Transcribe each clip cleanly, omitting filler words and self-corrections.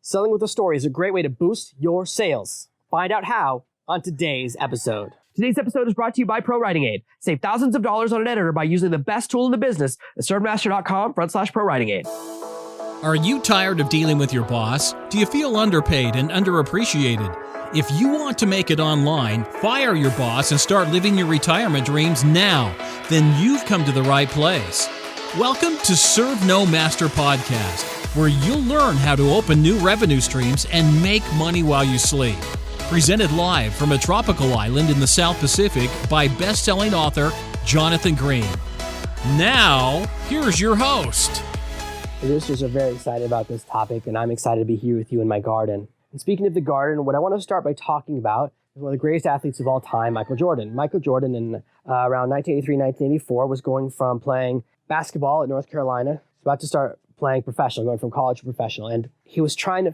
Selling with a story is a great way to boost your sales. Find out how on today's episode. Today's episode is brought to you by ProWritingAid. Save thousands of dollars on an editor by using the best tool in the business at servemaster.com/ProWritingAid. Are you tired of dealing with your boss? Do you feel underpaid and underappreciated? If you want to make it online, fire your boss and start living your retirement dreams now, then you've come to the right place. Welcome to Serve No Master Podcast, where you'll learn how to open new revenue streams and make money while you sleep. Presented live from a tropical island in the South Pacific by best-selling author Jonathan Green. Now, here's your host. Producers are very excited about this topic, and I'm excited to be here with you in my garden. And speaking of the garden, what I want to start by talking about is one of the greatest athletes of all time, Michael Jordan. Michael Jordan in around 1983, 1984 was going from playing basketball at North Carolina. He was about to start playing professional, going from college to professional. And he was trying to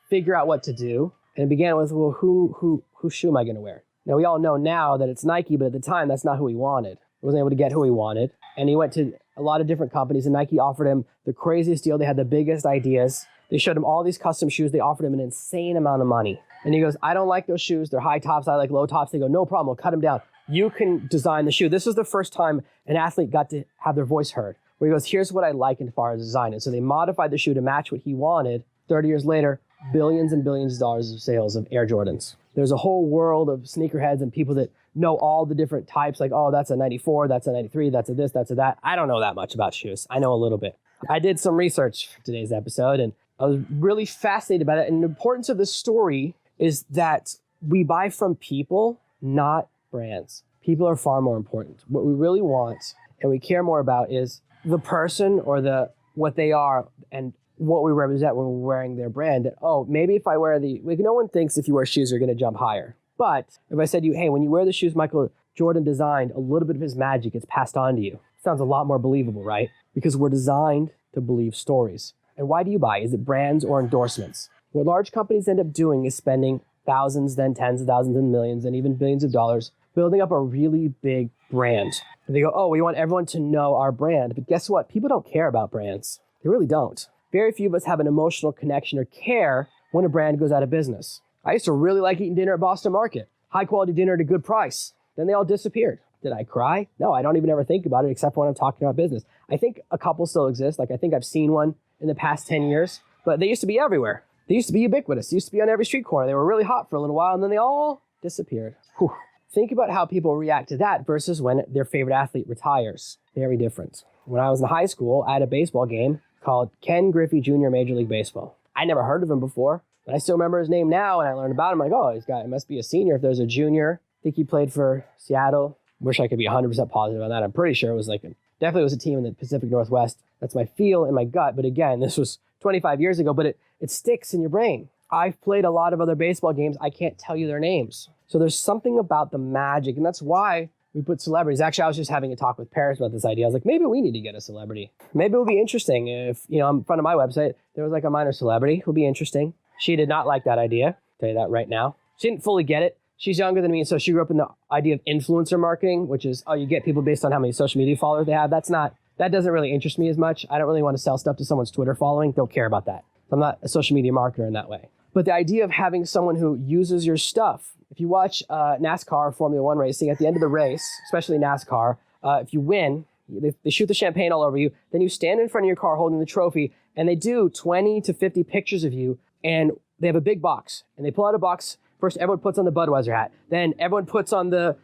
figure out what to do. And it began with, well, whose shoe am I going to wear? Now, we all know now that it's Nike, but at the time, that's not who he wanted. He wasn't able to get who he wanted. And he went to a lot of different companies, and Nike offered him the craziest deal. They had the biggest ideas. They showed him all these custom shoes. They offered him an insane amount of money. And he goes, I don't like those shoes. They're high tops. I like low tops. They go, no problem. We'll cut them down. You can design the shoe. This was the first time an athlete got to have their voice heard, where he goes, here's what I like as far as design. And so they modified the shoe to match what he wanted. 30 years later, billions and billions of dollars of sales of Air Jordans. There's a whole world of sneakerheads and people that know all the different types, like, oh, that's a 94, that's a 93, that's a this, that's a that. I don't know that much about shoes. I know a little bit. I did some research for today's episode, and I was really fascinated by it. And the importance of this story is that we buy from people, not brands. People are far more important. What we really want and we care more about is the person or what they are and what we represent when we're wearing their brand. That, oh, maybe if I wear no one thinks if you wear shoes, you're going to jump higher. But if I said to you, hey, when you wear the shoes Michael Jordan designed, a little bit of his magic gets passed on to you. Sounds a lot more believable, right? Because we're designed to believe stories. And why do you buy? Is it brands or endorsements? What large companies end up doing is spending thousands, then tens of thousands and millions, and even billions of dollars building up a really big brand. And they go, oh, we want everyone to know our brand. But guess what? People don't care about brands. They really don't. Very few of us have an emotional connection or care when a brand goes out of business. I used to really like eating dinner at Boston Market. High quality dinner at a good price. Then they all disappeared. Did I cry? No, I don't even ever think about it except for when I'm talking about business. I think a couple still exist. Like I think I've seen one in the past 10 years, but they used to be everywhere. They used to be ubiquitous. They used to be on every street corner. They were really hot for a little while and then they all disappeared. Whew. Think about how people react to that versus when their favorite athlete retires. Very different. When I was in high school, I had a baseball game called Ken Griffey Jr. Major League Baseball. I never heard of him before, but I still remember his name now, and I learned about him. Like, oh, he must be a senior if there's a junior. I think he played for Seattle. Wish I could be 100% positive on that. I'm pretty sure it was definitely was a team in the Pacific Northwest. That's my feel in my gut. But again, this was 25 years ago, but it sticks in your brain. I've played a lot of other baseball games. I can't tell you their names. So there's something about the magic, and that's why we put celebrities. Actually, I was just having a talk with Paris about this idea. I was like, maybe we need to get a celebrity. Maybe it would be interesting if, in front of my website, there was like a minor celebrity. It would be interesting. She did not like that idea. I'll tell you that right now. She didn't fully get it. She's younger than me, and so she grew up in the idea of influencer marketing, which is, you get people based on how many social media followers they have. That doesn't really interest me as much. I don't really want to sell stuff to someone's Twitter following. Don't care about that. I'm not a social media marketer in that way. But the idea of having someone who uses your stuff, if you watch NASCAR Formula One racing, at the end of the race, especially NASCAR, if you win, they shoot the champagne all over you, then you stand in front of your car holding the trophy, and they do 20 to 50 pictures of you, and they have a big box, and they pull out a box. First, everyone puts on the Budweiser hat. Then everyone puts on the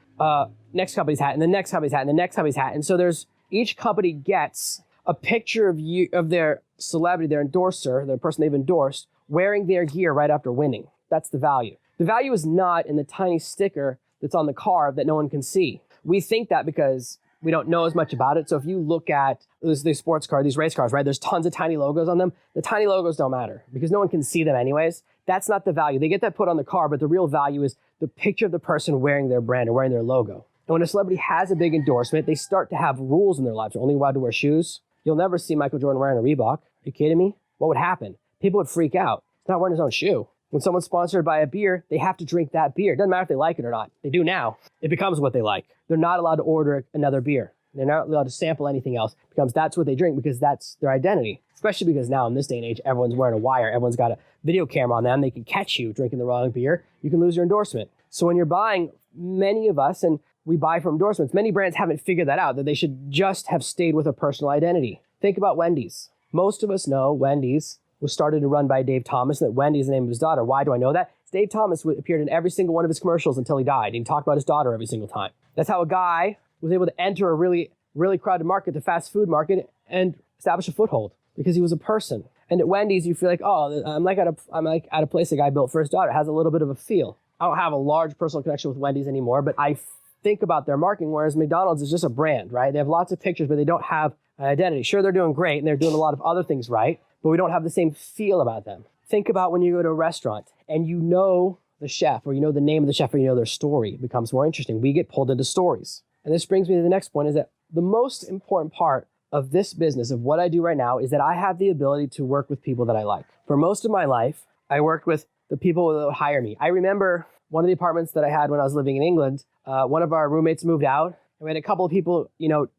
next company's hat, and the next company's hat, and the next company's hat. And so each company gets a picture of you, of their celebrity, their endorser, the person they've endorsed, wearing their gear right after winning. That's the value. The value is not in the tiny sticker that's on the car that no one can see. We think that because we don't know as much about it. So if you look at these sports cars, these race cars, right, there's tons of tiny logos on them. The tiny logos don't matter because no one can see them anyways. That's not the value. They get that put on the car, but the real value is the picture of the person wearing their brand or wearing their logo. And when a celebrity has a big endorsement, they start to have rules in their lives. They're only allowed to wear shoes. You'll never see Michael Jordan wearing a Reebok. Are you kidding me? What would happen? People would freak out. He's not wearing his own shoe. When someone's sponsored by a beer, they have to drink that beer. It doesn't matter if they like it or not. They do now. It becomes what they like. They're not allowed to order another beer. They're not allowed to sample anything else. It becomes that's what they drink because that's their identity. Especially because now in this day and age, everyone's wearing a wire. Everyone's got a video camera on them, they can catch you drinking the wrong beer, you can lose your endorsement. So when you're buying, many of us, and we buy from endorsements, many brands haven't figured that out, that they should just have stayed with a personal identity. Think about Wendy's. Most of us know Wendy's was started and run by Dave Thomas, and that Wendy is the name of his daughter. Why do I know that? Dave Thomas appeared in every single one of his commercials until he died. He talked about his daughter every single time. That's how a guy was able to enter a really, really crowded market, the fast food market, and establish a foothold because he was a person. And at Wendy's, you feel like, oh, I'm like at a place a guy built for his daughter. It has a little bit of a feel. I don't have a large personal connection with Wendy's anymore, but I think about their marketing, whereas McDonald's is just a brand, right? They have lots of pictures, but they don't have an identity. Sure, they're doing great, and they're doing a lot of other things right, but we don't have the same feel about them. Think about when you go to a restaurant and you know the chef, or you know the name of the chef, or you know their story. It becomes more interesting. We get pulled into stories. And this brings me to the next point, is that the most important part of this business, of what I do right now, is that I have the ability to work with people that I like. For most of my life, I worked with the people that would hire me. I remember one of the apartments that I had when I was living in England, one of our roommates moved out, and we had a couple of people,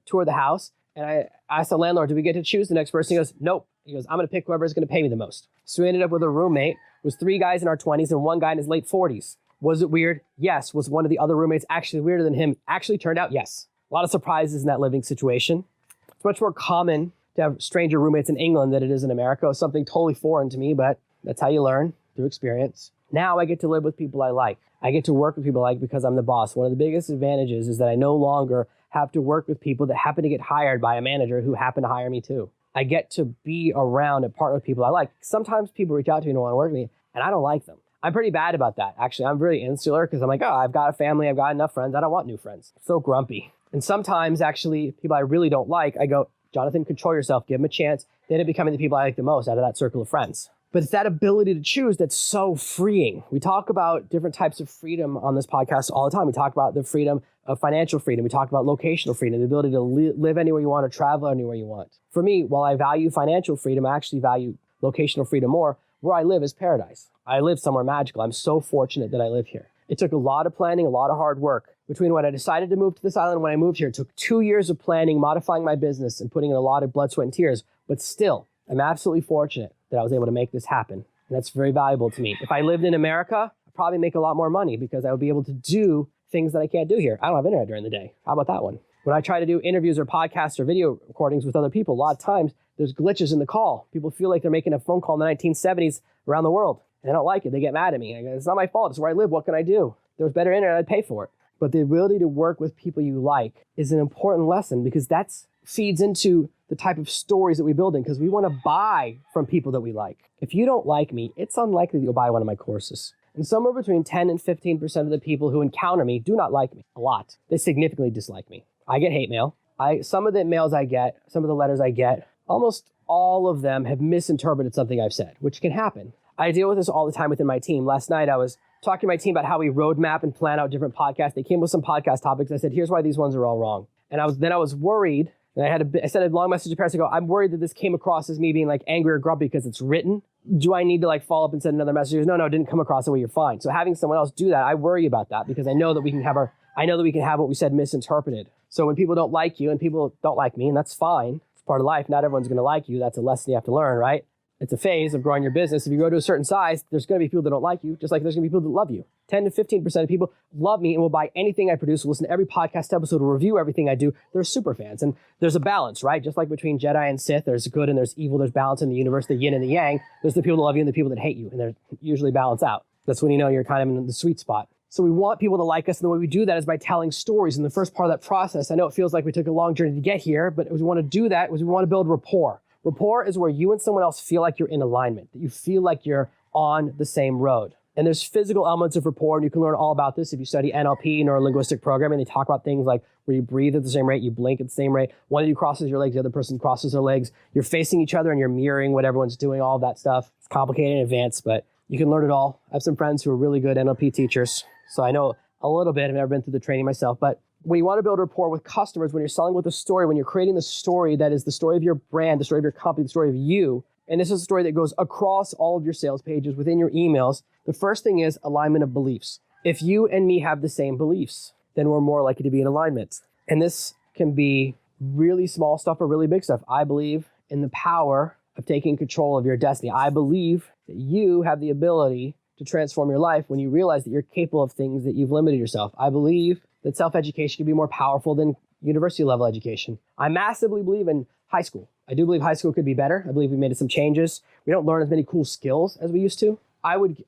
tour the house, and I asked the landlord, do we get to choose the next person? He goes, nope. He goes, I'm going to pick whoever's going to pay me the most. So we ended up with a roommate. It was 3 guys in our 20s and 1 guy in his late 40s. Was it weird? Yes. Was one of the other roommates actually weirder than him? Actually turned out yes. A lot of surprises in that living situation. It's much more common to have stranger roommates in England than it is in America. It was something totally foreign to me, but that's how you learn, through experience. Now I get to live with people I like. I get to work with people I like because I'm the boss. One of the biggest advantages is that I no longer have to work with people that happen to get hired by a manager who happen to hire me too. I get to be around and partner with people I like. Sometimes people reach out to me and want to work with me, and I don't like them. I'm pretty bad about that. Actually, I'm really insular because I'm like, oh, I've got a family, I've got enough friends, I don't want new friends. So grumpy. And sometimes, actually, people I really don't like, I go, Jonathan, control yourself, give them a chance. They end up becoming the people I like the most out of that circle of friends. But it's that ability to choose that's so freeing. We talk about different types of freedom on this podcast all the time. We talk about the freedom of financial freedom. We talk about locational freedom, the ability to live anywhere you want or travel anywhere you want. For me, while I value financial freedom, I actually value locational freedom more. Where I live is paradise. I live somewhere magical. I'm so fortunate that I live here. It took a lot of planning, a lot of hard work. Between when I decided to move to this island and when I moved here, it took 2 years of planning, modifying my business, and putting in a lot of blood, sweat, and tears. But still, I'm absolutely fortunate that I was able to make this happen. And that's very valuable to me. If I lived in America, I'd probably make a lot more money because I would be able to do things that I can't do here. I don't have internet during the day. How about that one? When I try to do interviews or podcasts or video recordings with other people, a lot of times there's glitches in the call. People feel like they're making a phone call in the 1970s around the world. And I don't like it. They get mad at me. I go, it's not my fault. It's where I live. What can I do? If there was better internet, I'd pay for it. But the ability to work with people you like is an important lesson because that feeds into the type of stories that we build in, because we want to buy from people that we like. If you don't like me, it's unlikely that you'll buy one of my courses. And somewhere between 10 and 15% of the people who encounter me do not like me a lot. They significantly dislike me. I get hate mail. Some of the mails I get, some of the letters I get, almost all of them have misinterpreted something I've said, which can happen. I deal with this all the time within my team. Last night I was talking to my team about how we roadmap and plan out different podcasts. They came with some podcast topics. I said, here's why these ones are all wrong. And I was worried. And I sent a long message to parents. I go, I'm worried that this came across as me being like angry or grumpy because it's written. Do I need to like follow up and send another message? He goes, no, it didn't come across the way. You're fine. So having someone else do that, I worry about that because I know that we can have what we said misinterpreted. So when people don't like you and people don't like me, and that's fine. It's part of life. Not everyone's going to like you. That's a lesson you have to learn, right? It's a phase of growing your business. If you grow to a certain size, there's going to be people that don't like you, just like there's going to be people that love you. 10 to 15% of people love me and will buy anything I produce, will listen to every podcast episode, will review everything I do. They're super fans. And there's a balance, right? Just like between Jedi and Sith, there's good and there's evil, there's balance in the universe, the yin and the yang. There's the people that love you and the people that hate you, and they're usually balance out. That's when you know you're kind of in the sweet spot. So we want people to like us, and the way we do that is by telling stories. In the first part of that process, I know it feels like we took a long journey to get here, but we want to do that is we want to build rapport. Rapport is where you and someone else feel like you're in alignment, that you feel like you're on the same road. And there's physical elements of rapport, and you can learn all about this if you study NLP, neuro-linguistic programming. They talk about things like where you breathe at the same rate, you blink at the same rate. One of you crosses your legs, the other person crosses their legs. You're facing each other and you're mirroring what everyone's doing, all of that stuff. It's complicated and advanced, but you can learn it all. I have some friends who are really good NLP teachers, so I know a little bit. I've never been through the training myself, but when you want to build rapport with customers, when you're selling with a story, when you're creating the story that is the story of your brand, the story of your company, the story of you, and this is a story that goes across all of your sales pages, within your emails, the first thing is alignment of beliefs. If you and me have the same beliefs, then we're more likely to be in alignment. And this can be really small stuff or really big stuff. I believe in the power of taking control of your destiny. I believe that you have the ability to transform your life when you realize that you're capable of things that you've limited yourself. I believe that self-education can be more powerful than university level education. I massively believe in high school. I do believe high school could be better. I believe we made some changes. We don't learn as many cool skills as we used to.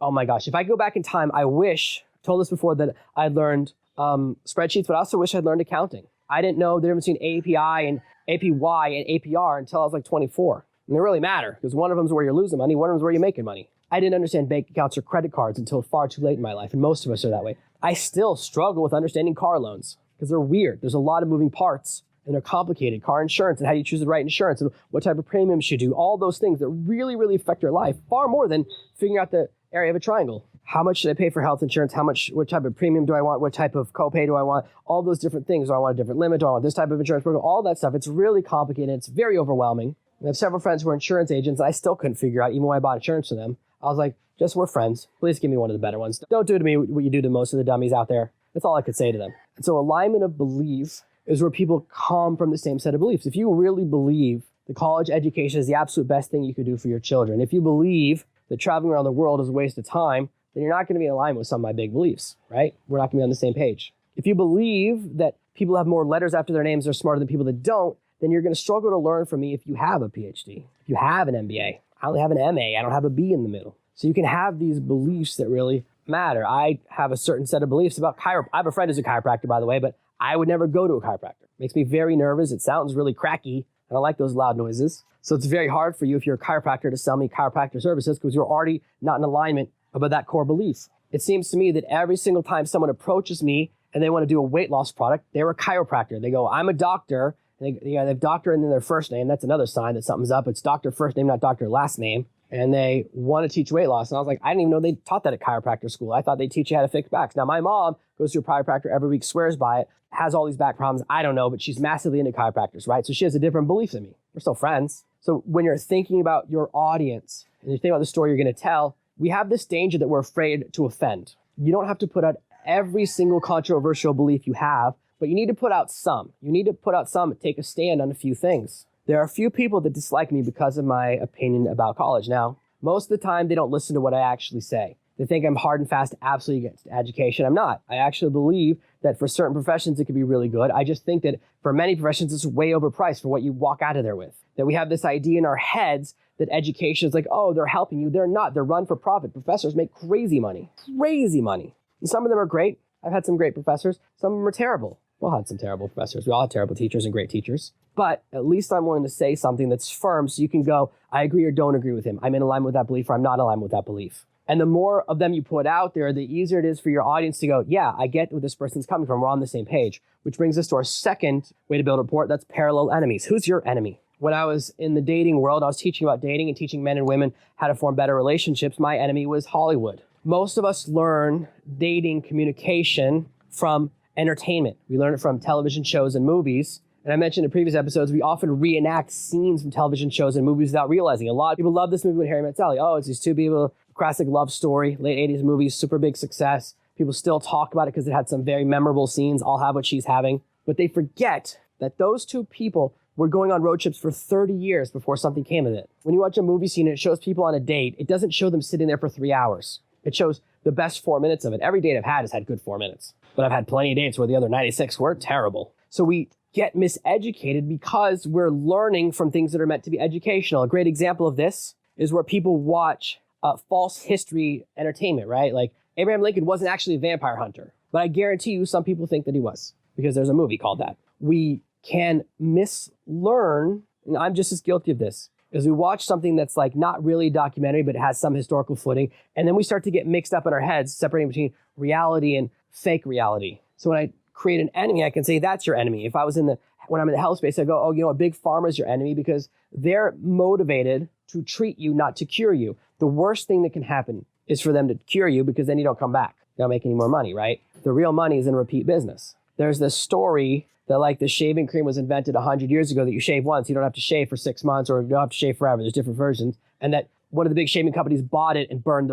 Oh my gosh, if I could go back in time, I wish, I told this before, that I'd learned spreadsheets, but I also wish I'd learned accounting. I didn't know the difference between API and APY and APR until I was like 24. And they really matter because one of them is where you're losing money, one of them is where you're making money. I didn't understand bank accounts or credit cards until far too late in my life, and most of us are that way. I still struggle with understanding car loans because they're weird. There's a lot of moving parts and they're complicated. Car insurance and how you choose the right insurance and what type of premium you should do. All those things that really, really affect your life far more than figuring out the area of a triangle. How much should I pay for health insurance? What type of premium do I want? What type of copay do I want? All those different things. Do I want a different limit? Do I want this type of insurance program? All that stuff. It's really complicated. It's very overwhelming. I have several friends who are insurance agents. I still couldn't figure out, even when I bought insurance for them. I was like, just we're friends. Please give me one of the better ones. Don't do to me what you do to most of the dummies out there. That's all I could say to them. And so alignment of belief is where people come from the same set of beliefs. If you really believe that college education is the absolute best thing you could do for your children, if you believe that traveling around the world is a waste of time, then you're not going to be in alignment with some of my big beliefs, right? We're not going to be on the same page. If you believe that people have more letters after their names are smarter than people that don't, then you're going to struggle to learn from me if you have a PhD, if you have an MBA. I only have an MA. I don't have a B in the middle. So you can have these beliefs that really matter. I have a certain set of beliefs about chiropractic. I have a friend who's a chiropractor, by the way, but I would never go to a chiropractor. It makes me very nervous. It sounds really cracky. I don't like those loud noises. So it's very hard for you if you're a chiropractor to sell me chiropractor services because you're already not in alignment about that core belief. It seems to me that every single time someone approaches me and they want to do a weight loss product, they're a chiropractor. They go, I'm a doctor. They have doctor and then their first name. That's another sign that something's up. It's doctor first name, not doctor last name. And they want to teach weight loss. And I was like, I didn't even know they taught that at chiropractor school. I thought they teach you how to fix backs. Now, my mom goes to a chiropractor every week, swears by it, has all these back problems. I don't know, but she's massively into chiropractors, right? So she has a different belief than me. We're still friends. So when you're thinking about your audience and you're thinking about the story you're going to tell, we have this danger that we're afraid to offend. You don't have to put out every single controversial belief you have, but you need to put out some. You need to put out some, take a stand on a few things. There are a few people that dislike me because of my opinion about college. Now, most of the time, they don't listen to what I actually say. They think I'm hard and fast, absolutely against education. I'm not. I actually believe that for certain professions, it could be really good. I just think that for many professions, it's way overpriced for what you walk out of there with. That we have this idea in our heads that education is like, oh, they're helping you. They're not. They're run for profit. Professors make crazy money. Crazy money. And some of them are great. I've had some great professors. Some of them are terrible. We all had some terrible professors. We all had terrible teachers and great teachers. But at least I'm willing to say something that's firm so you can go, I agree or don't agree with him. I'm in alignment with that belief or I'm not in alignment with that belief. And the more of them you put out there, the easier it is for your audience to go, yeah, I get where this person's coming from. We're on the same page. Which brings us to our second way to build a rapport. That's parallel enemies. Who's your enemy? When I was in the dating world, I was teaching about dating and teaching men and women how to form better relationships. My enemy was Hollywood. Most of us learn dating communication from entertainment. We learn it from television shows and movies. And I mentioned in previous episodes, we often reenact scenes from television shows and movies without realizing. A lot of people love this movie with Harry Met Sally. Oh, it's these two people, classic love story, late 80s movies, super big success. People still talk about it because it had some very memorable scenes. I'll have what she's having. But they forget that those two people were going on road trips for 30 years before something came of it. When you watch a movie scene and it shows people on a date, it doesn't show them sitting there for 3 hours. It shows the best 4 minutes of it. Every date I've had has had good 4 minutes. But I've had plenty of dates where the other 96 were terrible. So we get miseducated because we're learning from things that are meant to be educational. A great example of this is where people watch false history entertainment, right? Like Abraham Lincoln wasn't actually a vampire hunter, but I guarantee you some people think that he was because there's a movie called that. We can mislearn, and I'm just as guilty of this, is we watch something that's like not really a documentary, but it has some historical footing, and then we start to get mixed up in our heads, separating between reality and fake reality. So when I create an enemy, I can say that's your enemy. If I was when I'm in the health space, I go, oh, you know, a big pharma is your enemy because they're motivated to treat you, not to cure you. The worst thing that can happen is for them to cure you because then you don't come back. You don't make any more money, right? The real money is in repeat business. There's this story that like the shaving cream was invented 100 years ago that you shave once, you don't have to shave for 6 months or you don't have to shave forever. There's different versions. And that one of the big shaving companies bought it and burned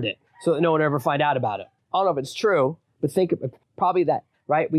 it so that no one would ever find out about it. I don't know if it's true, but think of probably that, right?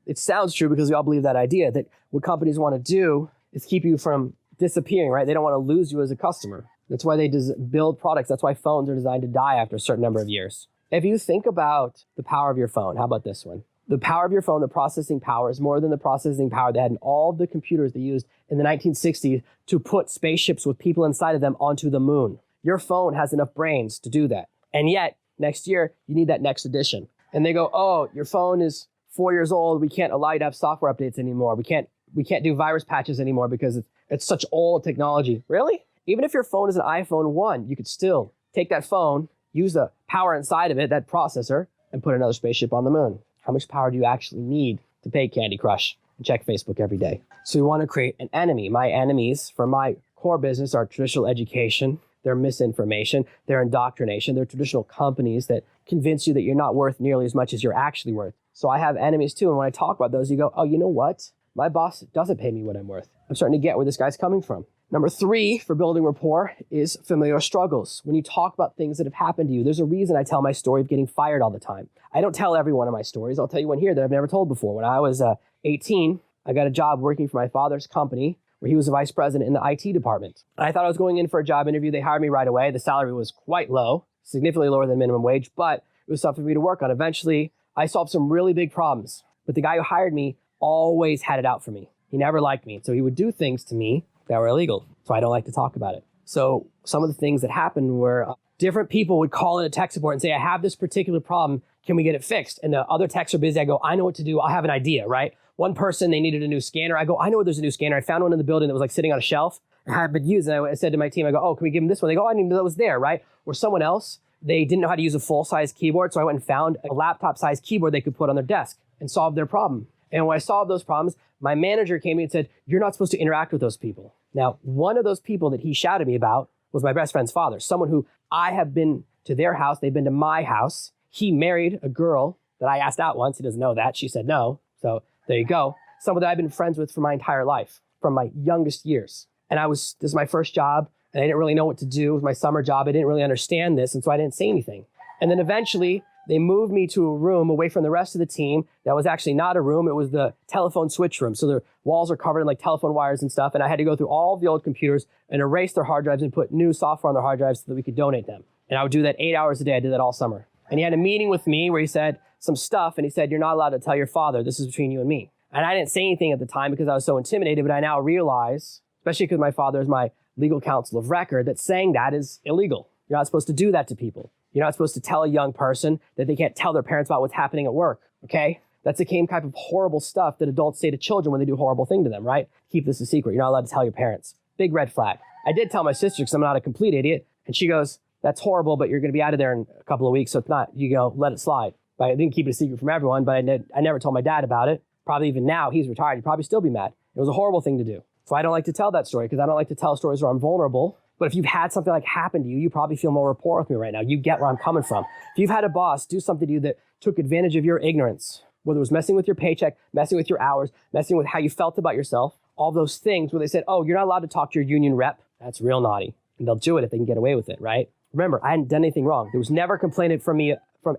It sounds true because we all believe that idea that what companies want to do is keep you from disappearing, right? They don't want to lose you as a customer. That's why they build products. That's why phones are designed to die after a certain number of years. If you think about the power of your phone, how about this one? The power of your phone, the processing power, is more than the processing power they had in all the computers they used in the 1960s to put spaceships with people inside of them onto the moon. Your phone has enough brains to do that. And yet, next year, you need that next edition. And they go, oh, your phone is 4 years old. We can't allow you to have software updates anymore. We can't do virus patches anymore because it's such old technology. Really? Even if your phone is an iPhone 1, you could still take that phone, use the power inside of it, that processor, and put another spaceship on the moon. How much power do you actually need to pay Candy Crush and check Facebook every day? So we want to create an enemy. My enemies for my core business are traditional education, their misinformation, their indoctrination, their traditional companies that convince you that you're not worth nearly as much as you're actually worth. So I have enemies too. And when I talk about those, you go, oh, you know what? My boss doesn't pay me what I'm worth. I'm starting to get where this guy's coming from. Number 3 for building rapport is familiar struggles. When you talk about things that have happened to you, there's a reason I tell my story of getting fired all the time. I don't tell every one of my stories. I'll tell you one here that I've never told before. When I was 18, I got a job working for my father's company where he was a vice president in the IT department. And I thought I was going in for a job interview. They hired me right away. The salary was quite low, significantly lower than minimum wage, but it was something for me to work on. Eventually, I solved some really big problems. But the guy who hired me always had it out for me. He never liked me. So he would do things to me that were illegal. So I don't like to talk about it. So some of the things that happened were different people would call in a tech support and say, I have this particular problem. Can we get it fixed? And the other techs are busy. I go, I know what to do. I have an idea, right? One person, they needed a new scanner. I go, I know where there's a new scanner. I found one in the building that was like sitting on a shelf and had been used. And I said to my team, I go, oh, can we give them this one? They go, oh, I didn't know that was there, right? Or someone else, they didn't know how to use a full-size keyboard. So I went and found a laptop-sized keyboard they could put on their desk and solve their problem. And when I solved those problems, my manager came to me and said, you're not supposed to interact with those people. Now, one of those people that he shouted me about was my best friend's father, someone who I have been to their house. They've been to my house. He married a girl that I asked out once. He doesn't know that. She said no. So there you go. Someone that I've been friends with for my entire life, from my youngest years. And this is my first job, and I didn't really know what to do. It was my summer job. I didn't really understand this, and so I didn't say anything. And then eventually, they moved me to a room away from the rest of the team that was actually not a room. It was the telephone switch room. So the walls are covered in like telephone wires and stuff. And I had to go through all of the old computers and erase their hard drives and put new software on their hard drives so that we could donate them. And I would do that 8 hours a day. I did that all summer. And he had a meeting with me where he said some stuff. And he said, you're not allowed to tell your father. This is between you and me. And I didn't say anything at the time because I was so intimidated. But I now realize, especially because my father is my legal counsel of record, that saying that is illegal. You're not supposed to do that to people. You're not supposed to tell a young person that they can't tell their parents about what's happening at work, okay? That's the same type of horrible stuff that adults say to children when they do a horrible thing to them, right? Keep this a secret. You're not allowed to tell your parents. Big red flag. I did tell my sister because I'm not a complete idiot. And she goes, that's horrible, but you're going to be out of there in a couple of weeks. So it's not, you go, let it slide. But I didn't keep it a secret from everyone, but I never told my dad about it. Probably even now, he's retired. He'd probably still be mad. It was a horrible thing to do. So I don't like to tell that story because I don't like to tell stories where I'm vulnerable. But if you've had something like happen to you, you probably feel more rapport with me right now. You get where I'm coming from. If you've had a boss do something to you that took advantage of your ignorance, whether it was messing with your paycheck, messing with your hours, messing with how you felt about yourself, all those things where they said, oh, you're not allowed to talk to your union rep, that's real naughty. And they'll do it if they can get away with it, right? Remember, I hadn't done anything wrong. There was never complaint from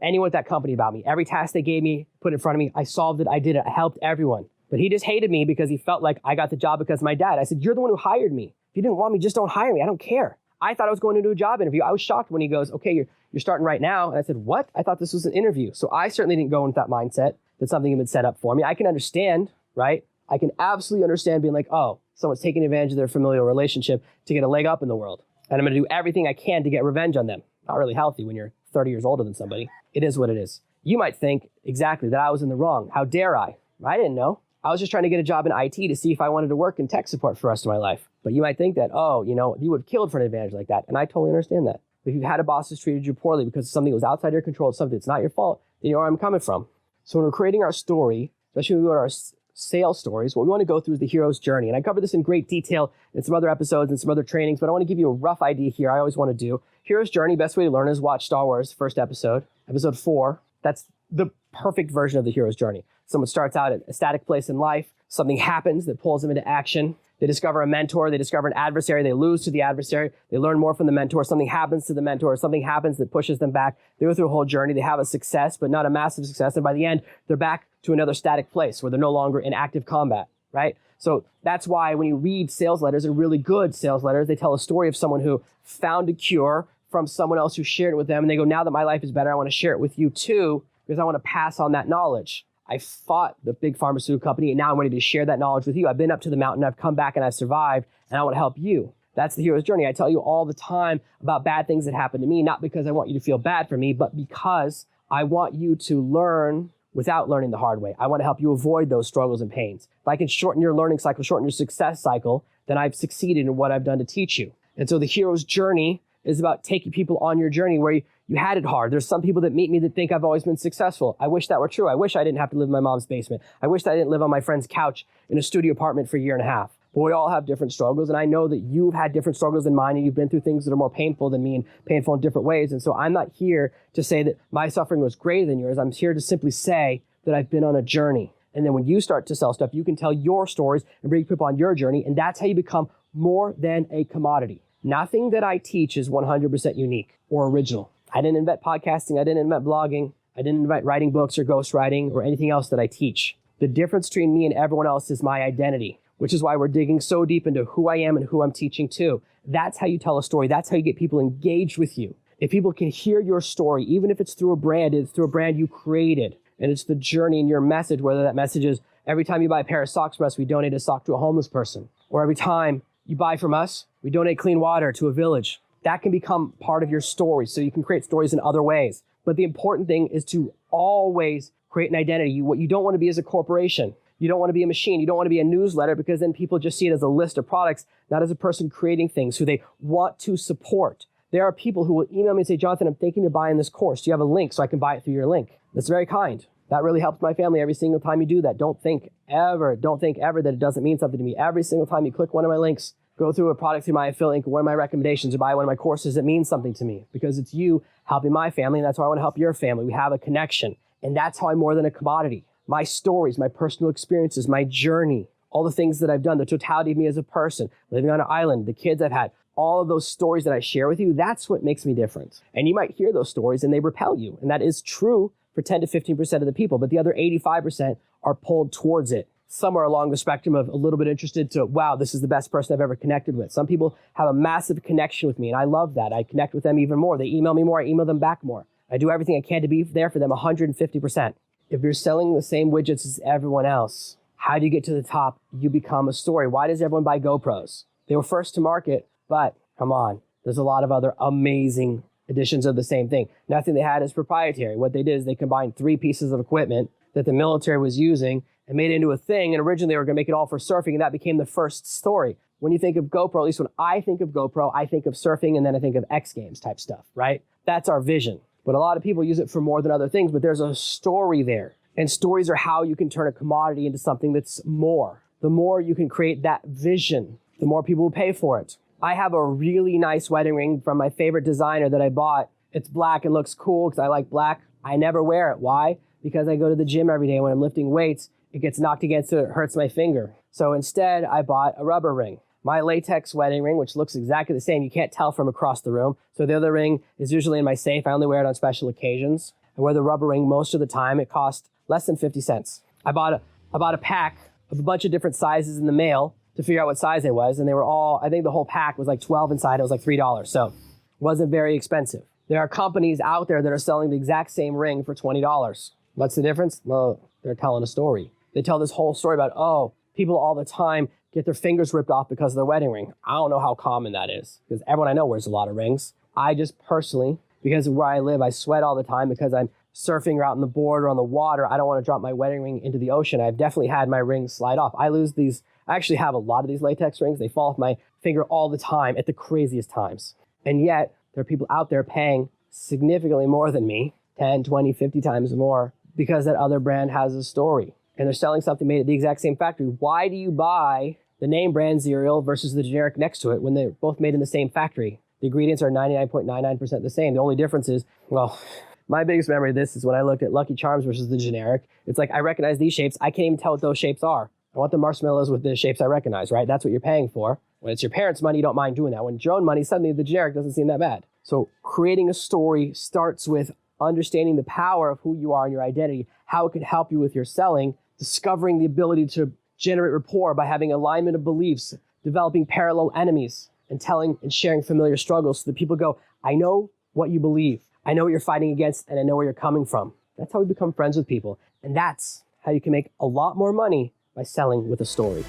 anyone at that company about me. Every task they gave me, put in front of me, I solved it, I did it, I helped everyone. But he just hated me because he felt like I got the job because of my dad. I said, you're the one who hired me. If you didn't want me, just don't hire me. I don't care. I thought I was going to do a job interview. I was shocked when he goes, okay, you're starting right now. And I said, what? I thought this was an interview. So I certainly didn't go into that mindset that something had been set up for me. I can understand, right? I can absolutely understand being like, oh, someone's taking advantage of their familial relationship to get a leg up in the world. And I'm going to do everything I can to get revenge on them. Not really healthy when you're 30 years older than somebody. It is what it is. You might think exactly that I was in the wrong. How dare I? I didn't know. I was just trying to get a job in IT to see if I wanted to work in tech support for the rest of my life. But you might think that, oh, you would have killed for an advantage like that. And I totally understand that. But if you've had a boss that's treated you poorly because something was outside your control, something that's not your fault, then you know where I'm coming from. So when we're creating our story, especially when we go to our sales stories, what we want to go through is the hero's journey. And I cover this in great detail in some other episodes and some other trainings, but I want to give you a rough idea here. I always want to do. Hero's journey, best way to learn is watch Star Wars, first episode, episode 4. That's the perfect version of the hero's journey. Someone starts out at a static place in life. Something happens that pulls them into action. They discover a mentor. They discover an adversary. They lose to the adversary. They learn more from the mentor. Something happens to the mentor. Something happens that pushes them back. They go through a whole journey. They have a success, but not a massive success. And by the end, they're back to another static place where they're no longer in active combat, right? So that's why when you read sales letters and really good sales letters, they tell a story of someone who found a cure from someone else who shared it with them. And they go, now that my life is better, I want to share it with you too, because I want to pass on that knowledge. I fought the big pharmaceutical company, and now I'm ready to share that knowledge with you. I've been up to the mountain, I've come back, and I've survived, and I want to help you. That's the hero's journey. I tell you all the time about bad things that happen to me, not because I want you to feel bad for me, but because I want you to learn without learning the hard way. I want to help you avoid those struggles and pains. If I can shorten your learning cycle, shorten your success cycle, then I've succeeded in what I've done to teach you. And so the hero's journey is about taking people on your journey where you had it hard. There's some people that meet me that think I've always been successful. I wish that were true. I wish I didn't have to live in my mom's basement. I wish that I didn't live on my friend's couch in a studio apartment for a year and a half. But we all have different struggles, and I know that you've had different struggles than mine, and you've been through things that are more painful than me and painful in different ways. And so I'm not here to say that my suffering was greater than yours. I'm here to simply say that I've been on a journey. And then when you start to sell stuff, you can tell your stories and bring people on your journey, and that's how you become more than a commodity. Nothing that I teach is 100% unique or original. I didn't invent podcasting. I didn't invent blogging. I didn't invent writing books or ghostwriting or anything else that I teach. The difference between me and everyone else is my identity, which is why we're digging so deep into who I am and who I'm teaching to. That's how you tell a story. That's how you get people engaged with you. If people can hear your story, even if it's through a brand, it's through a brand you created. And it's the journey and your message, whether that message is every time you buy a pair of socks from us, we donate a sock to a homeless person. Or every time you buy from us, we donate clean water to a village. That can become part of your story. So you can create stories in other ways. But the important thing is to always create an identity. What you don't want to be is a corporation. You don't want to be a machine. You don't want to be a newsletter, because then people just see it as a list of products, not as a person creating things who they want to support. There are people who will email me and say, Jonathan, I'm thinking of buying this course. Do you have a link so I can buy it through your link? That's very kind. That really helps my family every single time you do that. Don't think ever that it doesn't mean something to me. Every single time you click one of my links, go through a product through my affiliate link, or one of my recommendations, or buy one of my courses, it means something to me, because it's you helping my family, and that's why I want to help your family. We have a connection, and that's how I'm more than a commodity. My stories, my personal experiences, my journey, all the things that I've done, the totality of me as a person, living on an island, the kids I've had, all of those stories that I share with you, that's what makes me different. And you might hear those stories and they repel you, and that is true for 10 to 15% of the people, but the other 85% are pulled towards it. Some are along the spectrum of a little bit interested to, wow, this is the best person I've ever connected with. Some people have a massive connection with me, and I love that. I connect with them even more. They email me more, I email them back more. I do everything I can to be there for them 150%. If you're selling the same widgets as everyone else, how do you get to the top? You become a story. Why does everyone buy GoPros? They were first to market, but come on, there's a lot of other amazing editions of the same thing. Nothing they had is proprietary. What they did is they combined 3 pieces of equipment that the military was using and made it into a thing. And originally they were going to make it all for surfing, and that became the first story. When you think of GoPro, at least when I think of GoPro, I think of surfing, and then I think of X Games type stuff, right? That's our vision. But a lot of people use it for more than other things, but there's a story there. And stories are how you can turn a commodity into something that's more. The more you can create that vision, the more people will pay for it. I have a really nice wedding ring from my favorite designer that I bought. It's black and looks cool because I like black. I never wear it. Why? Because I go to the gym every day. When I'm lifting weights, it gets knocked against it, it hurts my finger. So instead, I bought a rubber ring. My latex wedding ring, which looks exactly the same, you can't tell from across the room. So the other ring is usually in my safe. I only wear it on special occasions. I wear the rubber ring most of the time. It cost less than 50 cents. I bought a pack of a bunch of different sizes in the mail to figure out what size I was. And they were all, I think the whole pack was like 12 inside. It was like $3. So it wasn't very expensive. There are companies out there that are selling the exact same ring for $20. What's the difference? Well, they're telling a story. They tell this whole story about, oh, people all the time get their fingers ripped off because of their wedding ring. I don't know how common that is, because everyone I know wears a lot of rings. I just personally, because of where I live, I sweat all the time because I'm surfing or out on the board or on the water. I don't want to drop my wedding ring into the ocean. I've definitely had my rings slide off. I lose these. I actually have a lot of these latex rings. They fall off my finger all the time at the craziest times. And yet there are people out there paying significantly more than me, 10, 20, 50 times more, because that other brand has a story. And they're selling something made at the exact same factory. Why do you buy the name brand cereal versus the generic next to it when they're both made in the same factory? The ingredients are 99.99% the same. The only difference is, well, my biggest memory of this is when I looked at Lucky Charms versus the generic. It's like, I recognize these shapes. I can't even tell what those shapes are. I want the marshmallows with the shapes I recognize, right? That's what you're paying for. When it's your parents' money, you don't mind doing that. When it's your own money, suddenly the generic doesn't seem that bad. So creating a story starts with understanding the power of who you are and your identity, how it can help you with your selling, discovering the ability to generate rapport by having alignment of beliefs, developing parallel enemies, and telling and sharing familiar struggles so that people go, I know what you believe. I know what you're fighting against, and I know where you're coming from. That's how we become friends with people. And that's how you can make a lot more money by selling with a story.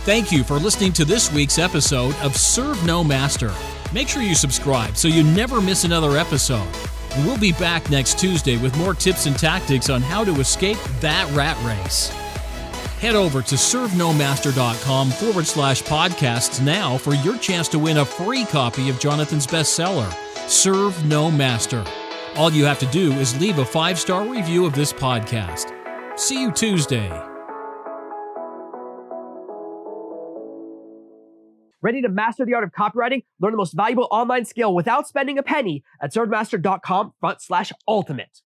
Thank you for listening to this week's episode of Serve No Master. Make sure you subscribe so you never miss another episode. And we'll be back next Tuesday with more tips and tactics on how to escape that rat race. Head over to servenomaster.com/podcasts now for your chance to win a free copy of Jonathan's bestseller, Serve No Master. All you have to do is leave a 5-star review of this podcast. See you Tuesday. Ready to master the art of copywriting? Learn the most valuable online skill without spending a penny at servenomaster.com/ultimate.